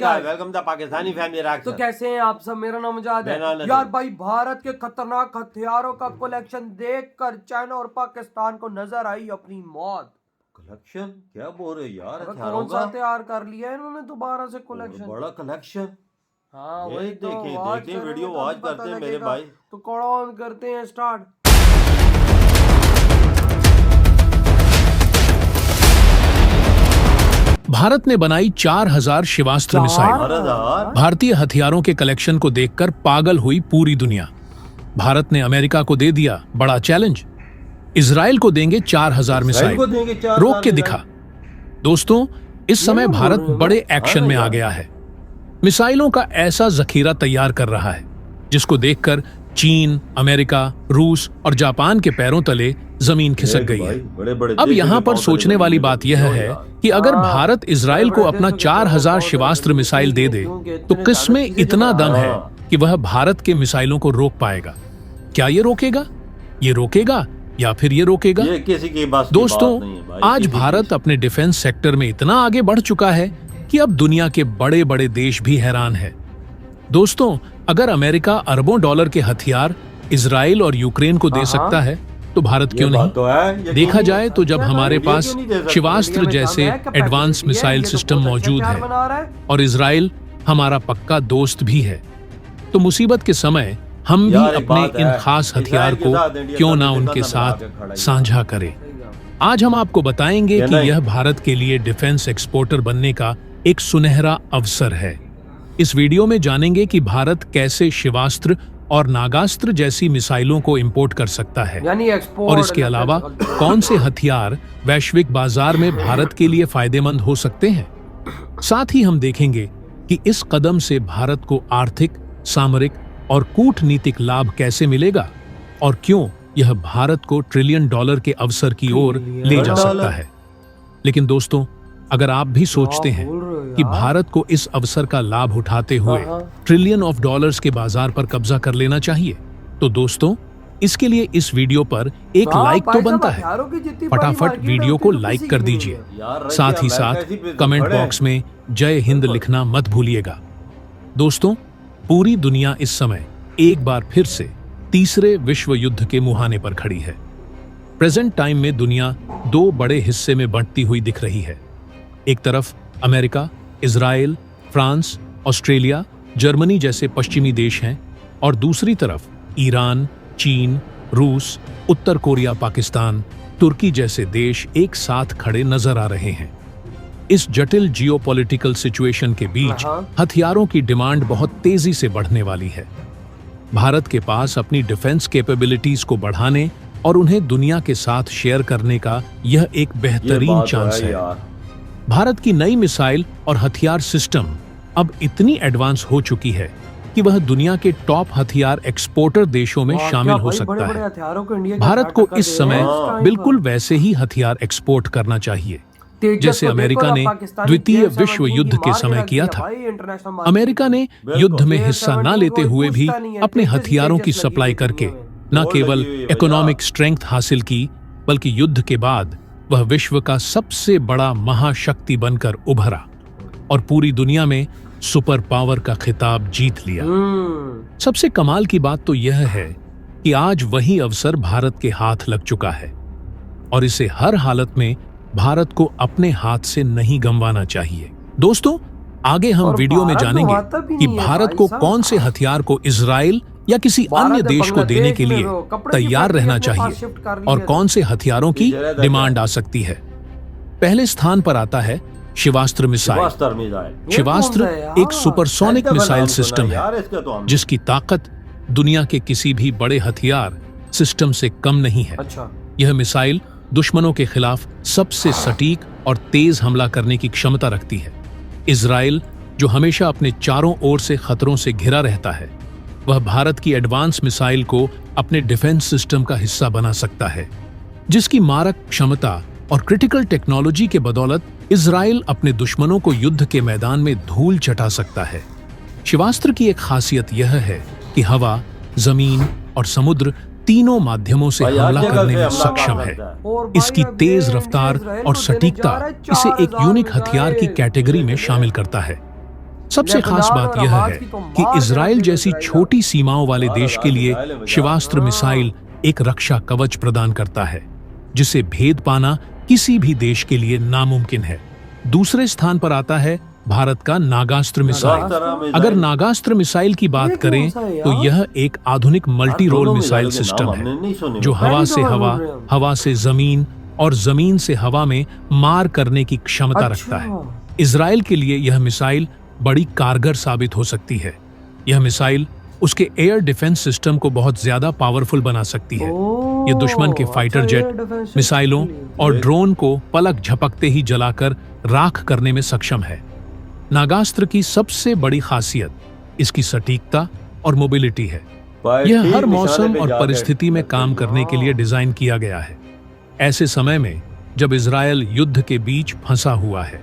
Welcome the Pakistani family रैक्स। तो कैसे हैं आप सब? मेरा नाम मुजाहिद है। यार भाई, भारत के खतरनाक हथियारों का कलेक्शन देखकर चाइना और पाकिस्तान को नजर आई अपनी मौत। कलेक्शन क्या बोल रहे यार? कौन सा तैयार कर लिया है इन्होंने दोबारा से कलेक्शन? बड़ा कलेक्शन। हाँ वही तो देखें वीडियो वॉच करते हैं मेरे भाई। तो कौन करते हैं स्टार्ट। भारत ने बनाई 4000 शिवास्त्र मिसाइल। भारतीय हथियारों के कलेक्शन को देखकर पागल हुई पूरी दुनिया। भारत ने अमेरिका को दे दिया बड़ा चैलेंज। इजराइल को देंगे 4000 मिसाइल। रोक के दिखा। दोस्तों, इस समय भारत बड़े एक्शन में आ गया है। मिसाइलों का ऐसा जखीरा तैयार कर रहा है जिसको देखकर चीन, अमेरिका, रूस और जापान के पैरों तले जमीन खिसक गई है। अब यहाँ पर सोचने वाली बात यह है कि अगर भारत इजराइल को अपना 4000 शिवास्त्र मिसाइल दे दे तो किसमें इतना दम है कि वह भारत के मिसाइलों को रोक पाएगा? क्या ये रोकेगा? ये रोकेगा या फिर ये रोकेगा? ये किसी की बात दोस्तों, नहीं है भाई। आज भारत अपने डिफेंस सेक्टर में इतना आगे बढ़ चुका है कि अब दुनिया के बड़े बड़े देश भी हैरान है। दोस्तों, अगर अमेरिका अरबों डॉलर के हथियार इजराइल और यूक्रेन को दे सकता है तो भारत क्यों नहीं? देखा जाए तो जब हमारे पास शिवास्त्र जैसे एडवांस मिसाइल सिस्टम मौजूद है और इजराइल हमारा पक्का दोस्त भी है, तो मुसीबत के समय हम भी अपने इन खास हथियार को क्यों ना उनके साथ साझा करें। आज हम आपको बताएंगे कि यह भारत के लिए डिफेंस एक्सपोर्टर बनने का एक सुनहरा अवसर है। इस वीडियो में जानेंगे कि भारत कैसे शिवास्त्र और नागास्त्र जैसी मिसाइलों को इंपोर्ट कर सकता है और इसके अलावा कौन से हथियार वैश्विक बाजार में भारत के लिए फायदेमंद हो सकते हैं। साथ ही हम देखेंगे कि इस कदम से भारत को आर्थिक, सामरिक और कूटनीतिक लाभ कैसे मिलेगा और क्यों यह भारत को ट्रिलियन डॉलर के अवसर की ओर ले जा सकता है। लेकिन दोस्तों, अगर आप भी सोचते हैं कि भारत को इस अवसर का लाभ उठाते हुए ट्रिलियन ऑफ डॉलर्स के बाजार पर कब्जा कर लेना चाहिए, तो दोस्तों इसके लिए इस वीडियो पर एक लाइक तो बनता है। फटाफट वीडियो को लाइक कर दीजिए। साथ ही साथ कमेंट बॉक्स में जय हिंद लिखना मत भूलिएगा। दोस्तों, पूरी दुनिया इस समय एक बार फिर से तीसरे विश्व युद्ध के मुहाने पर खड़ी है। प्रेजेंट टाइम में दुनिया दो बड़े हिस्से में बंटती हुई दिख रही है। एक तरफ America, Israel, France, Australia, Germany जैसे पश्चिमी देश हैं और दूसरी तरफ ईरान, चीन, रूस, उत्तर कोरिया, पाकिस्तान, तुर्की जैसे देश एक साथ खड़े नजर आ रहे हैं। इस जटिल जियोपॉलिटिकल सिचुएशन के बीच हथियारों की डिमांड बहुत तेजी से बढ़ने वाली है। भारत के पास अपनी डिफेंस कैपेबिलिटीज को बढ़ाने और उन्हें दुनिया के साथ शेयर करने का यह एक बेहतरीन चांस है। भारत की नई मिसाइल और हथियार सिस्टम अब इतनी एडवांस हो चुकी है कि वह दुनिया के टॉप हथियार एक्सपोर्टर देशों में शामिल हो सकता है। भारत को इस समय बिल्कुल वैसे ही हथियार एक्सपोर्ट करना चाहिए जैसे अमेरिका ने द्वितीय विश्व युद्ध के समय किया था। अमेरिका ने युद्ध में हिस्सा न लेते हुए भी अपने हथियारों की सप्लाई करके न केवल इकोनॉमिक स्ट्रेंथ हासिल की, बल्कि युद्ध के बाद वह विश्व का सबसे बड़ा महाशक्ति बनकर उभरा और पूरी दुनिया में सुपर पावर का खिताब जीत लिया। सबसे कमाल की बात तो यह है कि आज वही अवसर भारत के हाथ लग चुका है और इसे हर हालत में भारत को अपने हाथ से नहीं गंवाना चाहिए। दोस्तों, आगे हम वीडियो में जानेंगे कि भारत को कौन से हथियार को इजराइल या किसी अन्य देश को देने के लिए तैयार रहना चाहिए और कौन से हथियारों की डिमांड आ सकती है। पहले स्थान पर आता है शिवास्त्र मिसाइल। शिवास्त्र एक सुपरसोनिक मिसाइल सिस्टम है जिसकी ताकत दुनिया के किसी भी बड़े हथियार सिस्टम से कम नहीं है। यह मिसाइल दुश्मनों के खिलाफ सबसे सटीक और तेज हमला करने की क्षमता रखती है। इजराइल, जो हमेशा अपने चारों ओर से खतरों से घिरा रहता है, वह भारत की एडवांस मिसाइल को अपने डिफेंस सिस्टम का हिस्सा बना सकता है, जिसकी मारक क्षमता और क्रिटिकल टेक्नोलॉजी के बदौलत इजराइल अपने दुश्मनों को युद्ध के मैदान में धूल चटा सकता है। शिवास्त्र की एक खासियत यह है कि हवा, जमीन और समुद्र तीनों माध्यमों से हमला करने में सक्षम है। इसकी तेज रफ्तार और सटीकता इसे एक यूनिक हथियार की कैटेगरी में शामिल करता है। सबसे खास बात यह है कि इजराइल जैसी छोटी सीमाओं वाले देश के लिए शिवास्त्र मिसाइल एक रक्षा कवच प्रदान करता है, जिसे भेद पाना किसी भी देश के लिए नामुमकिन है। दूसरे स्थान पर आता है भारत का नागास्त्र मिसाइल। अगर नागास्त्र मिसाइल की बात करें तो यह एक आधुनिक मल्टी रोल मिसाइल सिस्टम है, जो हवा से हवा, हवा से जमीन और जमीन से हवा में मार करने की क्षमता रखता है। इजराइल के लिए यह मिसाइल बड़ी कारगर साबित हो सकती है। यह मिसाइल उसके एयर डिफेंस सिस्टम को बहुत ज्यादा पावरफुल बना सकती है। यह दुश्मन के फाइटर जेट, मिसाइलों और ड्रोन को पलक झपकते ही जलाकर राख करने में सक्षम है। नागास्त्र की सबसे बड़ी खासियत इसकी सटीकता और मोबिलिटी है। यह हर मौसम और परिस्थिति में काम करने के लिए डिजाइन किया गया है। ऐसे समय में जब इजराइल युद्ध के बीच फंसा हुआ है,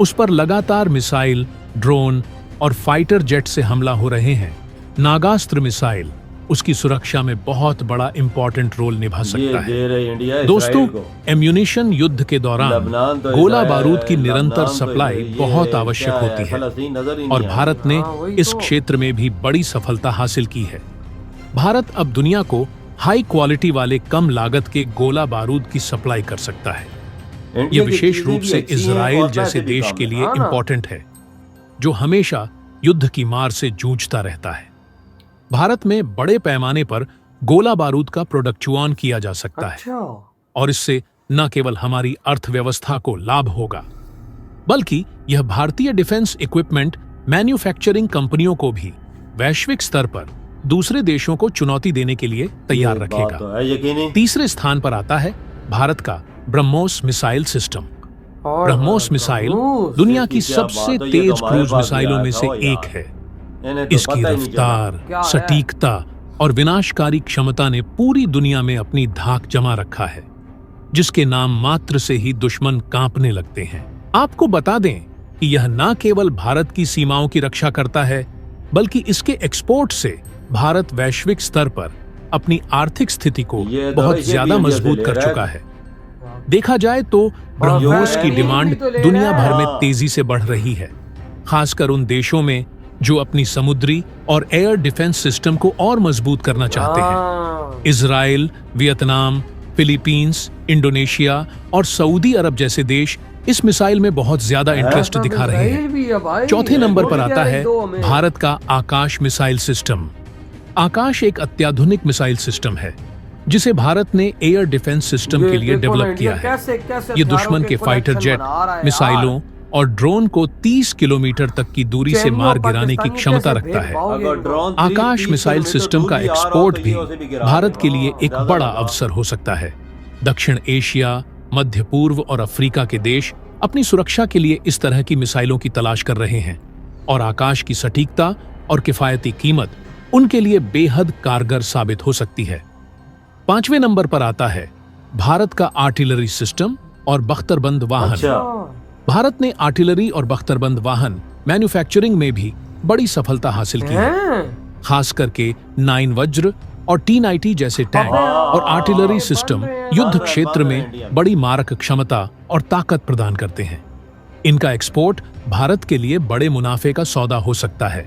उस पर लगातार मिसाइल, ड्रोन और फाइटर जेट से हमला हो रहे हैं, नागास्त्र मिसाइल उसकी सुरक्षा में बहुत बड़ा इंपॉर्टेंट रोल निभा सकता है। दोस्तों, एम्यूनिशन युद्ध के दौरान गोला बारूद की निरंतर सप्लाई बहुत आवश्यक होती है और भारत ने इस क्षेत्र में भी बड़ी सफलता हासिल की है। भारत अब दुनिया को हाई क्वालिटी वाले कम लागत के गोला बारूद की सप्लाई कर सकता है। यह विशेष रूप से इजराइल जैसे देश के लिए इंपॉर्टेंट है, जो हमेशा युद्ध की मार से जूझता रहता है। भारत में बड़े पैमाने पर गोला बारूद का प्रोडक्चुआन किया जा सकता है और इससे न केवल हमारी अर्थव्यवस्था को लाभ होगा, बल्कि यह भारतीय डिफेंस इक्विपमेंट मैन्युफैक्चरिंग कंपनियों को भी वैश्विक स्तर पर दूसरे देशों को चुनौती देने के लिए तैयार रखेगा। तीसरे स्थान पर आता है भारत का BrahMos missile system. BrahMos missile दुनिया की सबसे तेज क्रूज मिसाइलों में से एक है। इसकी रफ्तार, सटीकता और विनाशकारी क्षमता ने पूरी दुनिया में अपनी धाक जमा रखा है, जिसके नाम मात्र से ही दुश्मन कांपने लगते हैं। आपको बता दें कि यह न केवल भारत की सीमाओं की रक्षा करता है, बल्कि इसके एक्सपोर्ट से भारत वैश्विक स्तर पर अपनी आर्थिक स्थिति को बहुत ज्यादा मजबूत कर चुका है। देखा जाए तो ब्रह्मोस की डिमांड दुनिया भर में तेजी से बढ़ रही है, खासकर उन देशों में जो अपनी समुद्री और एयर डिफेंस सिस्टम को और मजबूत करना चाहते हैं। इजराइल, वियतनाम, फिलीपींस, इंडोनेशिया और सऊदी अरब जैसे देश इस मिसाइल में बहुत ज्यादा इंटरेस्ट दिखा रहे हैं। चौथे नंबर पर आता है भारत का आकाश मिसाइल सिस्टम। आकाश एक अत्याधुनिक मिसाइल सिस्टम है, जिसे भारत ने एयर डिफेंस सिस्टम के लिए डेवलप किया है। ये दुश्मन के फाइटर जेट, मिसाइलों और ड्रोन को 30 किलोमीटर तक की दूरी से मार गिराने की क्षमता रखता है। आकाश मिसाइल सिस्टम का एक्सपोर्ट भी भारत के लिए एक बड़ा अवसर हो सकता है। दक्षिण एशिया, मध्य पूर्व और अफ्रीका के देश अपनी सुरक्षा के लिए इस तरह की मिसाइलों की तलाश कर रहे हैं और आकाश की सटीकता और किफायती कीमत उनके लिए बेहद कारगर साबित हो सकती है। पांचवें नंबर पर आता है भारत का आर्टिलरी सिस्टम और बख्तरबंद वाहन। भारत ने आर्टिलरी और बख्तरबंद वाहन मैन्युफैक्चरिंग में भी बड़ी सफलता हासिल की है। खास करके 9 वज्र और T-90 जैसे टैंक और आर्टिलरी सिस्टम युद्ध क्षेत्र में बड़ी मारक क्षमता और ताकत प्रदान करते हैं। इनका एक्सपोर्ट भारत के लिए बड़े मुनाफे का सौदा हो सकता है।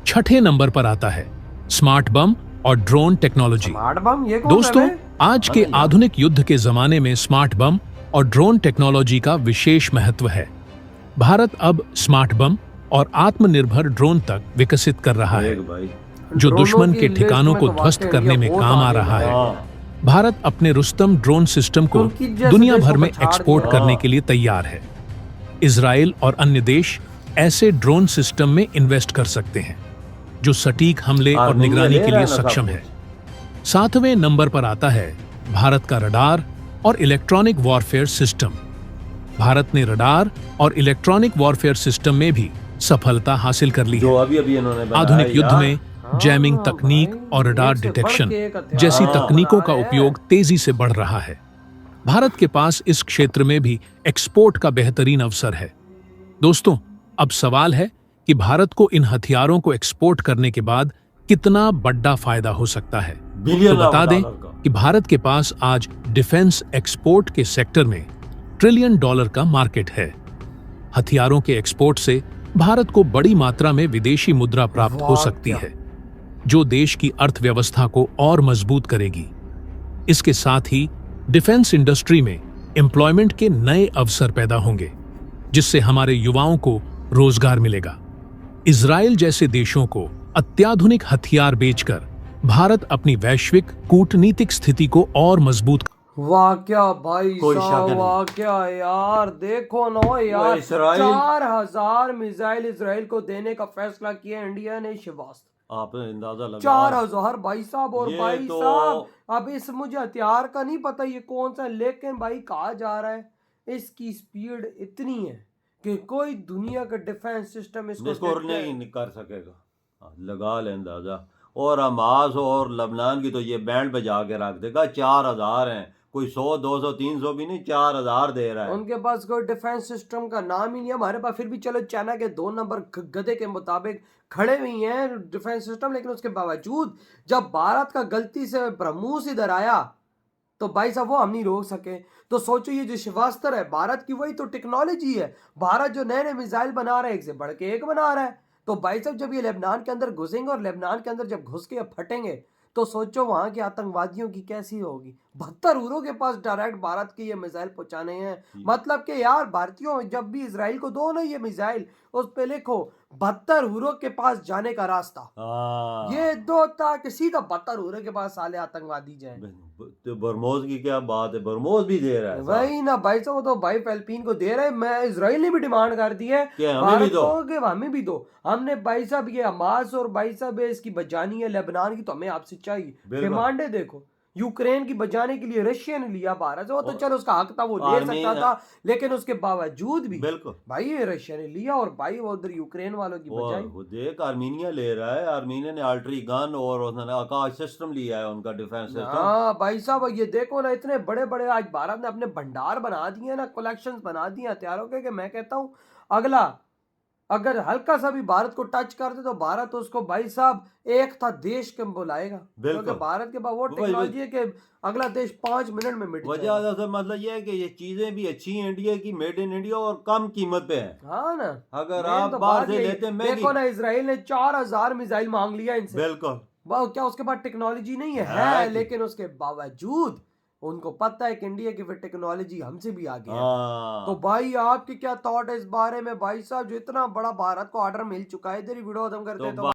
छठे नंबर पर आता है स्मार्ट बम और ड्रोन टेक्नोलॉजी। दोस्तों, आज के आधुनिक युद्ध के जमाने में स्मार्ट बम और ड्रोन टेक्नोलॉजी का विशेष महत्व है। भारत अब स्मार्ट बम और आत्मनिर्भर ड्रोन तक विकसित कर रहा है, जो दुश्मन के ठिकानों को ध्वस्त करने में काम आ रहा है। भारत अपने रुस्तम ड्रोन सिस्टम को दुनिया भर में एक्सपोर्ट करने के लिए तैयार है। इजराइल और अन्य देश ऐसे ड्रोन सिस्टम में इन्वेस्ट कर सकते हैं, जो सटीक हमले और निगरानी के लिए सक्षम है। 7वें नंबर पर आता है भारत का रडार और इलेक्ट्रॉनिक वॉरफेयर सिस्टम। भारत ने रडार और इलेक्ट्रॉनिक वॉरफेयर सिस्टम में भी सफलता हासिल कर ली है। आधुनिक युद्ध में जैमिंग तकनीक और रडार डिटेक्शन जैसी तकनीकों का उपयोग तेजी से बढ़ रहा है। भारत के पास इस क्षेत्र में भी एक्सपोर्ट का बेहतरीन अवसर है। दोस्तों, अब सवाल है कि भारत को इन हथियारों को एक्सपोर्ट करने के बाद कितना बड़ा फायदा हो सकता है। तो बता दें कि भारत के पास आज डिफेंस एक्सपोर्ट के सेक्टर में $1 ट्रिलियन का मार्केट है। हथियारों के एक्सपोर्ट से भारत को बड़ी मात्रा में विदेशी मुद्रा प्राप्त हो वाह, सकती क्या? है, जो देश की अर्थव्यवस्था को और मजबूत करेगी। इसके साथ ही डिफेंस इंडस्ट्री में एम्प्लॉयमेंट के नए अवसर पैदा होंगे, जिससे हमारे युवाओं को रोजगार मिलेगा। इजराइल जैसे देशों को अत्याधुनिक हथियार बेचकर भारत अपनी वैश्विक कूटनीतिक स्थिति को और मजबूत। वाह क्या भाई कोई साहब, शक नहीं। वाह क्या यार, देखो ना यार, इसराइल 4000 मिसाइल इसराइल को देने का फैसला किया इंडिया ने। शिवास्त आपने अंदाजा लगा 4000 भाई साहब। और ये भाई तो- साहब अब इस मुझे हथियार का नहीं पता ये कौन सा, लेकिन भाई कहा जा रहा है इसकी स्पीड इतनी है कि कोई दुनिया का डिफेंस सिस्टम इसको नहीं कर सकेगा। हाँ, लगा ले अंदाजा। और हमास और लबनान की तो ये बैंड बजा के रख देगा। 4000 हैं, कोई 100 200 300 भी नहीं, 4000 दे रहा है। उनके पास कोई डिफेंस सिस्टम का नाम ही नहीं है। हमारे पास फिर भी चलो चाइना के 2 नंबर गधे के मुताबिक खड़े हुई हैं डिफेंस सिस्टम, लेकिन उसके बावजूद जब भारत का गलती से ब्रह्मोस इधर आया तो भाई साहब वो हम नहीं रोक सके। तो सोचो ये जो शिवास्त्र है भारत की, वही तो टेक्नोलॉजी है। भारत जो नए नए मिसाइल बना रहा है, एक से बढ़ के एक बना रहा है। तो भाई साहब जब ये लेबनान के अंदर घुसेंगे और लेबनान के अंदर जब घुस के फटेंगे तो सोचो वहां के आतंकवादियों की कैसी होगी। 72 उरों के पास डायरेक्ट भारत के ये मिसाइल पहुंचाने हैं। मतलब कि यार भारतीयों, जब भी इसराइल को दो ना ये मिसाइल, उस पे लिखो 72 उरों के पास जाने का रास्ता। हाँ। ये दो ताकि सीधा 72 उरों के पास साले आतंकवादी जाए। तो बरमोज की क्या बात है, बरमोज भी दे रहा है। वही ना भाई साहब, वो तो भाई फिलिपीन को दे रहे हैं। मैं इसराइल ने भी डिमांड कर दी है कि हमें भी भारत दो। को कि हमें भी दो। हमने भाई साहब ये हमास और भाई साहब इसकी बचानी है लेबनान की, तो हमें आपसे चाहिए। बिल्कुल। डिमांडें देखो, यूक्रेन की बचाने के लिए रशिया ने लिया भारत से, वो तो और- चलो उसका हक था, वो ले सकता था, लेकिन उसके बावजूद भी बिल्कुल भाई ये रशिया ने लिया और भाई वो उधर यूक्रेन वालों की बचाई। वो देख आर्मीनिया ले रहा है। आर्मीनिया ने आर्टरी गन और उन्होंने आकाश सिस्टम लिया है, उनका डिफेंस सिस्टम। हाँ भाई साहब ये देखो ना, इतने बड़े बड़े आज भारत ने अपने भंडार बना दिए ना, कलेक्शंस बना दिए हथियारों के, कि मैं कहता हूँ अगला अगर हल्का सा भी भारत को टच कर दे तो भारत उसको भाई साहब एक था देश के बुलाएगा। बिल्कुल। क्योंकि भारत के पास वो वही- टेक्नोलॉजी है कि अगला देश 5 मिनट में मिट जाएगा। वजह से मतलब ये है कि ये चीजें भी अच्छी हैं इंडिया की, मेड इन इंडिया, और कम कीमत पे है। हाँ ना, अगर मेन आप तो बाहर बात से यही- लेते हैं देखो ना इसराइल ने 4000 मिसाइल मांग लिया इनसे। बिल्कुल। वाह क्या उसके पास टेक्नोलॉजी नहीं है, है लेकिन उसके बावजूद उनको पता है कि इंडिया की फिर टेक्नोलॉजी हमसे भी आगे है। हाँ। तो भाई आपके क्या थॉट है इस बारे में भाई साहब, जो इतना बड़ा भारत को ऑर्डर मिल चुका है, इधर ही वीडियो खत्म करते हैं। तो तो